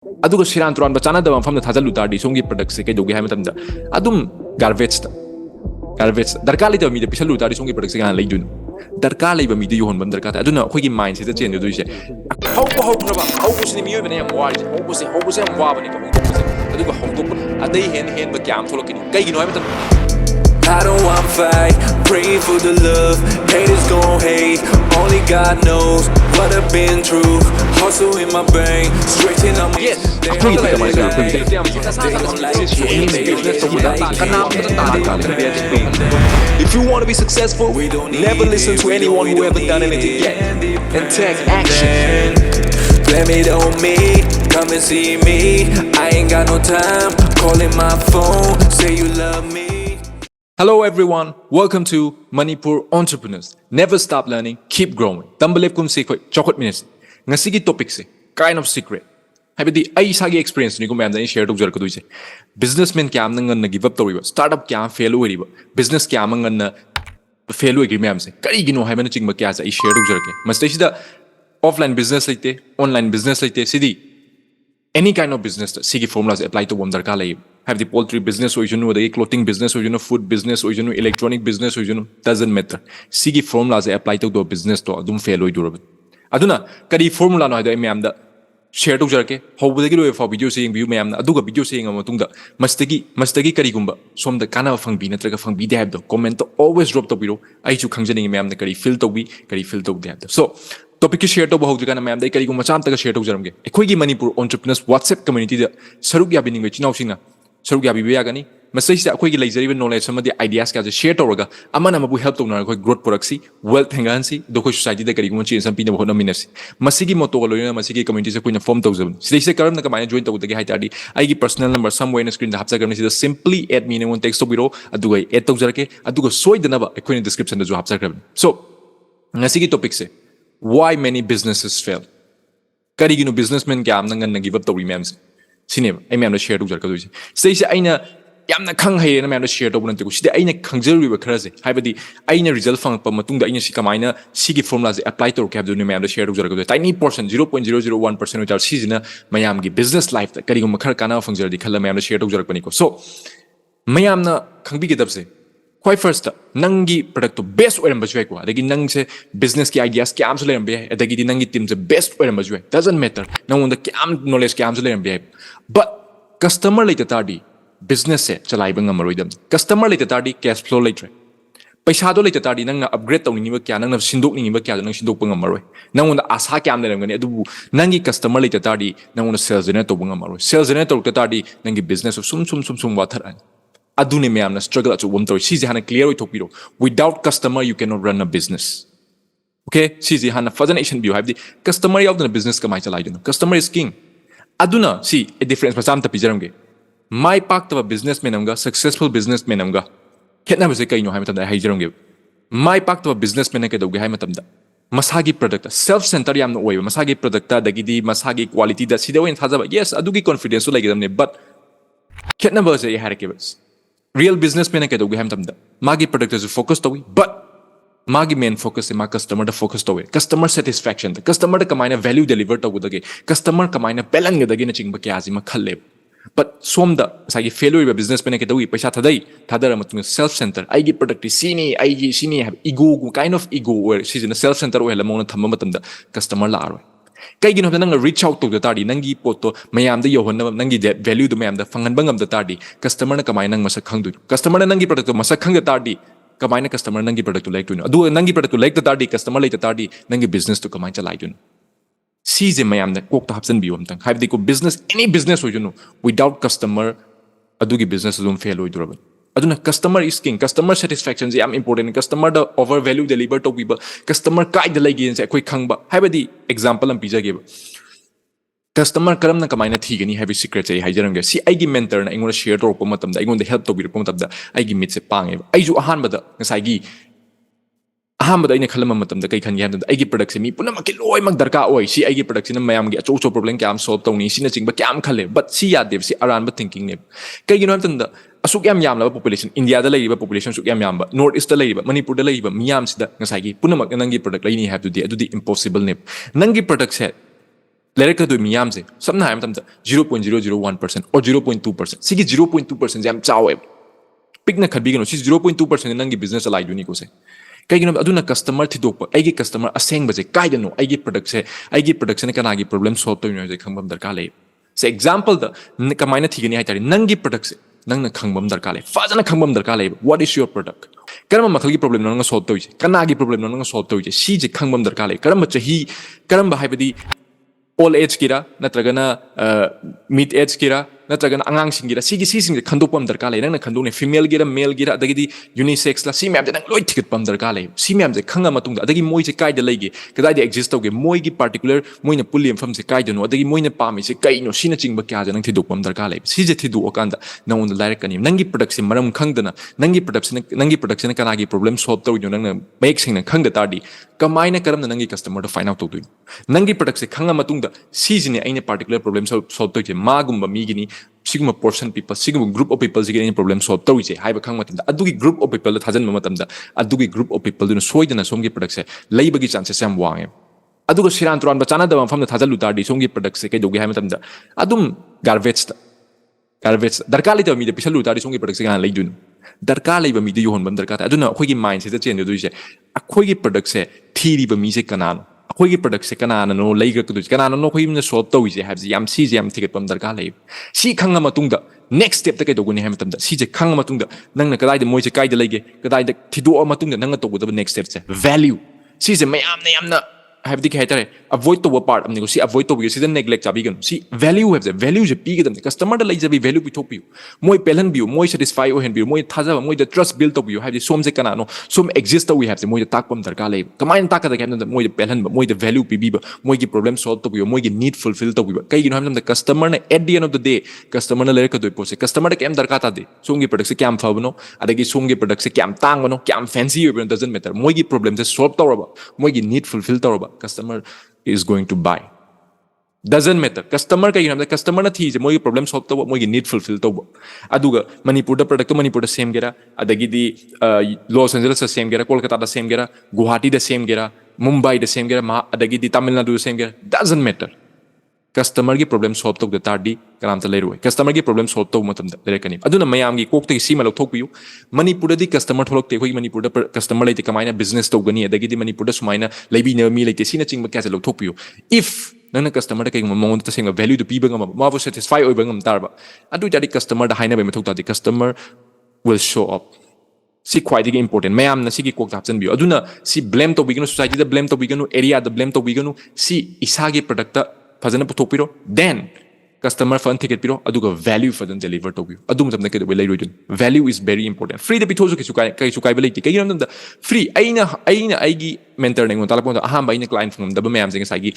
aduga siran turan ba chana da mam famda thajalu tardi songi product se kai dogi ha matamda adum garbage darka le da mi da pisalu tardi songi product se kan leidun darka le ba mi da yohon ban darka ta aduna khoi gi mind se da chen do se how khaba how ko sini mi yo bane am wa how ko se am wa bane ka mi aduga how to adai hen ba kyam tholokini kai gi no ha matam I don't want fight, praying for the love. Haters gon' hate, only God knows what I've been through. Hustle in my brain, straighten up my If you want to be successful, never listen to anyone who ever done anything yet, and take action. Blame it on me, come and see me. I ain't got no time, calling my phone, say you love me. Hello everyone, welcome to Manipur Entrepreneurs. Never stop learning, keep growing. TAMBA LEPKUMSI khoi CHAOKHATMINASI. Ngasigi topic se kind of secret. Habidi ai sagi experience ni ko mayam da share tok jar ka duise. Businessman kyam nang na give up toriba, startup kyam fail oriba, business kyam nang na fail oi mayam se. Kari gino hai mena chingba kya sa I share tok jar ke. Mastai sida offline business laite, online business laite sidi any kind of business sigi formulas apply to one darka lai. Have the poultry business or the clothing business or food business or electronic business or doesn't matter. Sigi formulas apply to the business to adum fail oi durable. Aduna kadi formula no hada mayam da share tok jarke hobudagi lo for video seeing view mayam na aduga video seeing amatung da mastagi kari gumba som da kana fangbi natraga fangbi de have the comment to always drop to biro ai chu khangjaning mayam na kari fill to de have so topic share to bahog jana mayam da kari gumba cham ta share tok jaramge ekhoi gi Manipur Entrepreneurs WhatsApp community da saruk ya bining chinaw singna saruk ya biya gani masai sa akhoi gi leijari knowledge samadi ideas ka share toraga amana mabu help to na khoi growth product wealth hangansi do khoi society da kari gumba chin sam pina hona minasi masigi moto loina masigi community se koina form to jab sidai karam na kamai join to da gi haitadi ai gi personal number somewhere in screen da hapsa karam sida simply add me ne one text to biro aduga add to jarake aduga soidana ba akhoi description da jo hapsa karam so ngasigi topic se why many businesses fail kari gino businessman kya amna ngan give up to remem sine ai me am share to jar ka duise sei se aina yamna khang hai na me am share to bunante ko sida aina khangjari ba khara se haibadi aina result fang pa matung da aina si kamaina sigi formula se apply to cap do ne me am share to jar ka do tiny portion 0.001% utal si jina mayam gi business life ta kari go makhar kana fang jar di khala me am share to jar ka ni ko so mayam na khangbi ge dab se quite first nangi product to best oiram bajwai ko adagi nang se business ki ideas ki am so leram be adagi di nangi team se best oiram bajwai doesn't matter nang on the am knowledge ki am so leram be but customer later tardi business se chalai bang amaroidam customer later tardi cash flow later paisa do later tardi nang upgrade to ni ba kya nang sindok ni ba kya nang sindok bang amaroi nang on asa ki am leram gani adu nangi customer later tardi nang on sales generate to bang amaroi sales generate to tardi nangi business of sum water an adune me amna struggle to wom to si hana clear oi thokpiro without customer you cannot run a business okay si hana fazanation view have the customer out in a business kamai chalai do customer is king aduna see a difference pasam ta pijaramge my pack to a businessman amga successful businessman amga ketna base kai no ha matam da haijaramge my pack to a businessman ke doge ha matam da masagi product self center yam no oi masagi product ta dagidi masagi quality da sida wen thajaba yes adugi confidence like them but ketna base e harakebas real businessman ke doge ham tamda magi product is focus to but magi main focus is ma customer da focus to customer satisfaction the customer da kamaina value deliver to gudage customer kamaina pelan gudage na chingba kya azima khalle but som da sagi failure businessman ke dogi paisa thadara matung self center ai gi product sini have ego kind of ego where she's in a self center where lamona thamma matamda customer la aroi kai gino nang reach out to the tardi nangi poto mayam da yohon nangi value do mayam da fangan bangam da tardi customer na kamai nang masak khang du customer na nangi product masak khang da tardi kamai na customer nangi product to like to adu nangi product to like da tardi customer like da tardi nangi business to kamai chalai du si je mayam da kok ta hapsan bi tang have the business any business ho without customer adu gi business dum fail oi durable aduna customer is king customer satisfaction is important customer the over value deliver to people customer kai da lagi se koi khangba haibadi example am pija ge customer karam na kamaina thigani have secret se haijaram ge si ai gi mentor na ingona share to ko matam da ingon help to bi ko matam da ai gi mit se pange ai ju ahan bada ngasai gi ahan bada ina khalama matam da kai khan yam da ai gi product se mi puna ma ki loi mak darka oi si ai gi product na mayam gi acho problem kyam solve to ni sina chingba kyam khale but si ya dev si aran ba thinking ne kai gi no tan da asuk yam la population India da lai ba population suk yam ba North East da lai ba Manipur da lai ba miyam sida ngasai gi punamak nangi product lai ni have to do the impossible ne nangi product set ꯂꯩꯔꯛꯀꯗꯣꯏ ꯃꯤꯌꯥꯝꯁꯦ ꯁꯝꯅ ꯍꯥꯏꯕ ꯃꯇꯝꯗ 0.001% or 0.2%. ꯁꯤꯒꯤ 0.2% ꯌꯥꯝ ꯆꯥꯎꯋꯦꯕ ꯄꯤꯛꯅ ꯈꯟꯕꯤꯒꯅꯨ ꯁꯤ 0.2% ꯅꯪꯒꯤ business ꯆꯂꯥꯏꯗꯣꯏꯅꯤꯀꯣ ꯁꯦ ꯀꯩꯒꯤꯅꯣ ꯑꯗꯨꯅ ꯀꯁꯇꯃꯔ ꯊꯤꯗꯣꯛꯄ ꯑꯩꯒꯤ ꯀꯁꯇꯃꯔ ꯑꯁꯦꯡꯕꯁꯦ ꯀꯥꯏꯗꯅꯣ ꯑꯩꯒꯤ ꯄ꯭ꯔꯗꯛꯁꯦ ꯀꯅꯥꯒꯤ ꯄ꯭ꯔꯣꯕ꯭ꯂꯦꯝ ꯁꯣꯜꯕ ꯇꯧꯔꯤꯅꯣ ꯍꯥꯏꯕꯁꯦ ꯈꯪꯕ ꯗꯔꯀꯥꯔ ꯂꯩ ꯁꯦ ꯑꯦꯛꯖꯥꯝꯄꯜꯗ ꯀꯃꯥꯏꯅ ꯊꯤꯒꯅꯤ ꯍꯥꯏꯇꯥꯔꯦ ꯅꯪꯒꯤ ꯄ꯭ꯔꯗꯛꯁꯦ ꯅꯪꯅ ꯈꯪꯕ ꯗꯔꯀꯥꯔ ꯂꯩ ꯐꯖꯅ ꯈꯪꯕ ꯗꯔꯀꯥꯔ ꯂꯩ ꯋꯥꯠ ꯏꯁ ꯌꯣꯔ ꯄ꯭ꯔꯗꯛ ꯀꯔꯝꯕ ꯃꯈꯜꯒꯤ ꯄ꯭ꯔꯣꯕ꯭ꯂꯦꯝ ꯅꯪꯅ ꯁꯣꯜꯕ ꯇꯧꯔꯤꯁꯦ ꯀꯅꯥꯒꯤ ꯄ꯭ꯔꯣꯕ꯭ꯂꯦꯝ ꯅꯪꯅ ꯁꯣꯜꯕ ꯇꯧꯔꯤꯁꯦ ꯁꯤꯁꯦ ꯈꯪꯕ ꯗꯔꯀꯥꯔ ꯂꯩ ꯀꯔꯝꯕ ꯆꯍꯤ ꯀꯔꯝꯕ ꯍꯥꯏꯕꯗꯤ all age kira natragana mid age kira natragana angang singira sigi sing khandopam darka le nang khandone female gira male gira adagi unisex la si myam je nang loi ticket pam darka le si myam je khanga matung da adagi moi je kai da leige kadai de exist toge moi gi particular moi na pulli fam se kai da no adagi moi na pami se kai no sina chingba kya je nang thidok pam darka le si je thidu okanda nang on direct kani nangi product se maram khangdana nangi production kana gi problem solve taw nang make sing nang khangda tardi kamaina karam nangi customer to find out to nangi product se khanga matung da सीजने आइने particular problem solve तो जे मागुम्बा मीगिनी सिगुम्बा portion people सिगुम्बा group of people जिगे आइने problem solve तो जे हाइबा खांग मतंदा अदुगी group of people दा थाजन मतंदा अदुगी group of people दुनो सोइदना सोमगी product से लैबगी chances याम वांगे अदुगो सिरान तुरान बचाना दवा फम थाजन लुतारदी सोमगी product से कई दोगे हाइ मतंदा अदुम garbage दरकार लेते मीदे पिसल लुतारदी सोमगी product से गाना लैदुन दरकार लेबा मीदे योहन बम दरकार अदुना अखोइगी mind से चेंज दोइसे अखोइगी product से थीरीबा मीसे कनानो अखोइगी product से कनानो लैगकदुज कनानो अखोइमने solve तौइसे हाइबजे याम सीजे याम थिगतपम दरकार लै सी खंगा मतुंगदा next step ta kai doguni hai matamda si je khang matungda nangna kadai de moi je kai de lege kadai de thido matungda nangna togudaba next step se value si je mayam na yamna have the haitare avoid to part amni si avoid to si the neglect chabi gan si value have the value je pi gadam customer da lai je value pi thopiu moi pelan biu moi satisfy o hen biu moi thaja moi the trust build to biu have the som je kana no som exist we have the moi the takpam darka lai kamai ta ka da kan moi the pelan moi the value pi bi moi gi problem solve to biu moi gi need fulfill to biu kai gi no ham the customer na at the end of the day customer na le ka doi pose customer da kem darka ta de som gi product se kyam phawno adagi som gi product se kyam tang no kyam fancy we doesn't matter moi gi problem se solve to raba moi gi need fulfill to raba customer is going to buy doesn't matter customer ka yinam customer na thi je moi problem solve to moi need fulfill to aduga manipur da product manipur da same gera adagi di los angeles da same gera kolkata da same gera guwahati da same gera mumbai da same gera adagi di tamil nadu da same gera doesn't matter customer ki problem solve to da tardi karam ta leiroi customer ki problem solve to matam da lekani aduna mayam gi kok te sima lok thok piu manipur di customer tholok te khoi manipur da customer leite kamaina business to gani adagi di manipur da sumaina leibi na mi leite sina chingba kya se lok thok piu if nana customer da kai mong ta singa value to pi bangam ma bu satisfy oi bangam tarba adu jadi customer da haina be mathok ta di customer will show up si quite important mayam na si ki kok tapchen biu aduna si blame to bigano society da blame to bigano area da blame to bigano si isagi product ta fazana puthokpiro then customer fun ticket piro aduga value fazan deliver to biu adu matam na ke be lairoidun value is very important free da pithosu ke sukai be leiti kai nam da free aina aigi mentor ne ngon talapon da aham ba ina client phone da ba mayam jeng sagi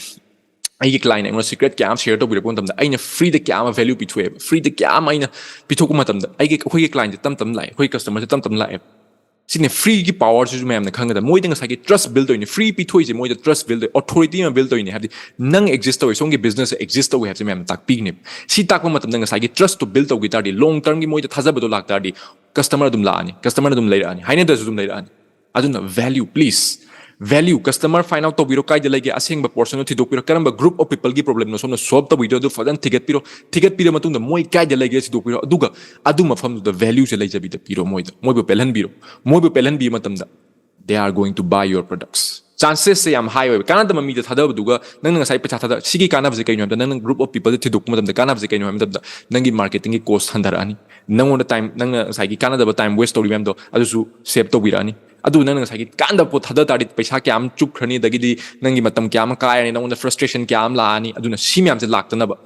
aigi client ne secret kya share to biu pon tam da aina free da kya value pithoe free da kya aina pithoku matam da aigi khoi client tam lai khoi customer tam lai sine free ki power su mayam na khanga da moi ding sa ki trust build to ni free pi thoi je moi da trust build authority ma build to ni have nang exist to song ki business exist to we have mayam tak pi ni si tak ma matam nang sa ki trust to build to gi tar di long term ki moi da thaja ba do lak tar di customer dum la ani customer dum lai ani haine da dum lai ani aduna value please value customer find out to biro kai de lege aseng ba portion no thidok biro karamba group of people gi problem no somna solve to biro do fadan ticket piro matung da moi kai de lege thidok biro aduga aduma fam the value se lai jabi da piro moi bu pelan bi matam da they are going to buy your products chances se am high we kana da mami da thada duga nang nang sai pa thada sigi kana bje kai no da nang group of people thidok matam da kana bje kai no matam da nangi marketing ki cost handar ani nang on the time nang sai ki kana da time waste to remem do adu su save to biro ani adu nang nang sai kanda po thada tari paisa kyam chup khrani dagidi nangi matam kyam kai ani nang frustration kyam la ani aduna simyam se laktana ba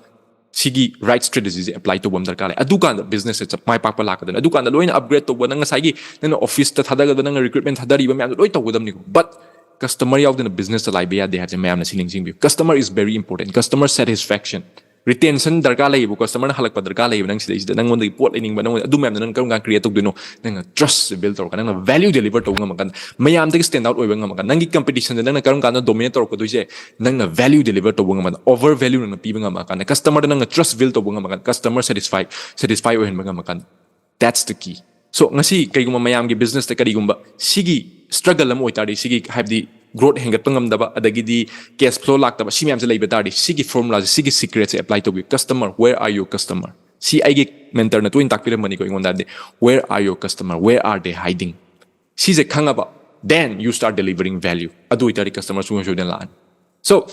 sigi right strategies apply to bom darkar adu kan business se mai pak pa lakadana adu kan loina upgrade to nang sai gi nang office ta thada ga nang recruitment thadari ba myam loi to godam ni but customer yaw den business ta lai be ya they have myam na siling sing bi customer is very important customer satisfaction retention darkar lai bu customer na halak pa darkar lai nang sidai nang on the pot lening ba nang adu myam nang karum kan create to dino nang trust build to kan nang value deliver to ngam kan mayam de stand out oi ngam kan nang competition nang karum kan dominate to ko doise nang value deliver to ngam over value nang pi ngam kan customer nang trust build to ngam kan customer satisfy oi ngam kan that's the key so ngasi kai gum mayam gi business te kari gumba sigi struggle am oi tari sigi have the growth hengat pangamdaba adagidi cash flow laktaba si myam se leiba tardi sigi formula sigi secret se apply to be customer. Where are your customer? See I get mentor na twin takpira money going on that day. Where are your customer? Where are they hiding? See the khangaba. Then you start delivering value. Adu itari customers who should learn. So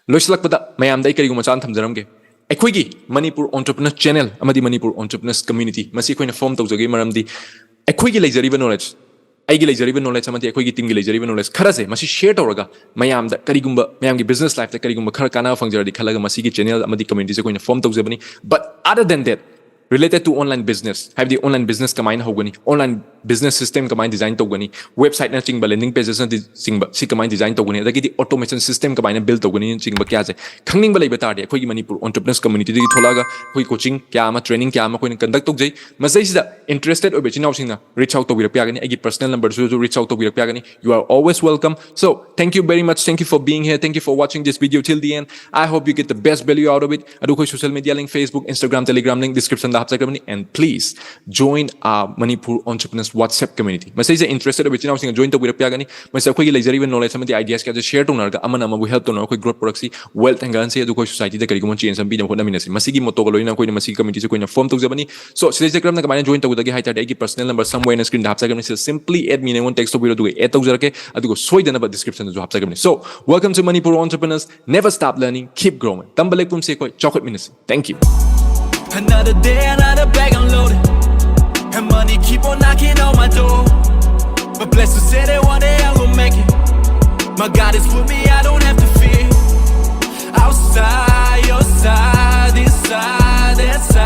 loislak pada mayam dai kari gumachan thamjaram ge. Akhoi Manipur Entrepreneurs Channel amadi Manipur Entrepreneurs Community masi koina form tawjage maramdi akhoi gi leijariba knowledge aigi leijariba knowledge amadi akhoi gi team gi leijariba knowledge khara se masi share tawraga mayam da karigumba mayam gi business life da karigumba khara kana fangjaradi khalaga masi gi channel amadi community se koina form tawjabani. But other than that, related to online business, have the online business kamain hogani, online business system kamain design togani, website na chingba, landing pages na chingba si kamain design togani, adagi di automation system kamain na build togani chingba kya je khangning ba leiba tardi akhoi gi Manipur Entrepreneurs Community di tholaga khoi coaching kya ama training kya ama khoi conduct togjai masai sida interested obe chinau singna reach out to birak pagani agi personal number so reach out to birak pagani. You are always welcome. So thank you very much, thank you for being here, thank you for watching this video till the end. I hope you get the best value out of it. Adu khoi social media link, Facebook, Instagram, Telegram link description and please join our Manipur Entrepreneurs WhatsApp community. Masai is interested in which now join the Wirapagani. Masai koi luxury even knowledge some of the ideas can share to narga amana we help to know koi growth proxy wealth and gansi adu koi society da kari ko change and be na minasi masigi motogolo na koi na masigi community ko na form to zabani. So sila Instagram na kamana join to udagi hi tadi personal number somewhere in the screen da hapsa gamni simply add me one text to video do e to jarake adu ko soi dana ba description jo hapsa gamni. So welcome to Manipur Entrepreneurs. Never stop learning, keep growing. TAMBA LEPKUMSI koi CHAOKHATMINASI. Thank you. Another day, another bag unloaded, and money keep on knocking on my door. But blessed to say that one day I will make it. My God is with me, I don't have to fear. Outside, your side, inside, that side.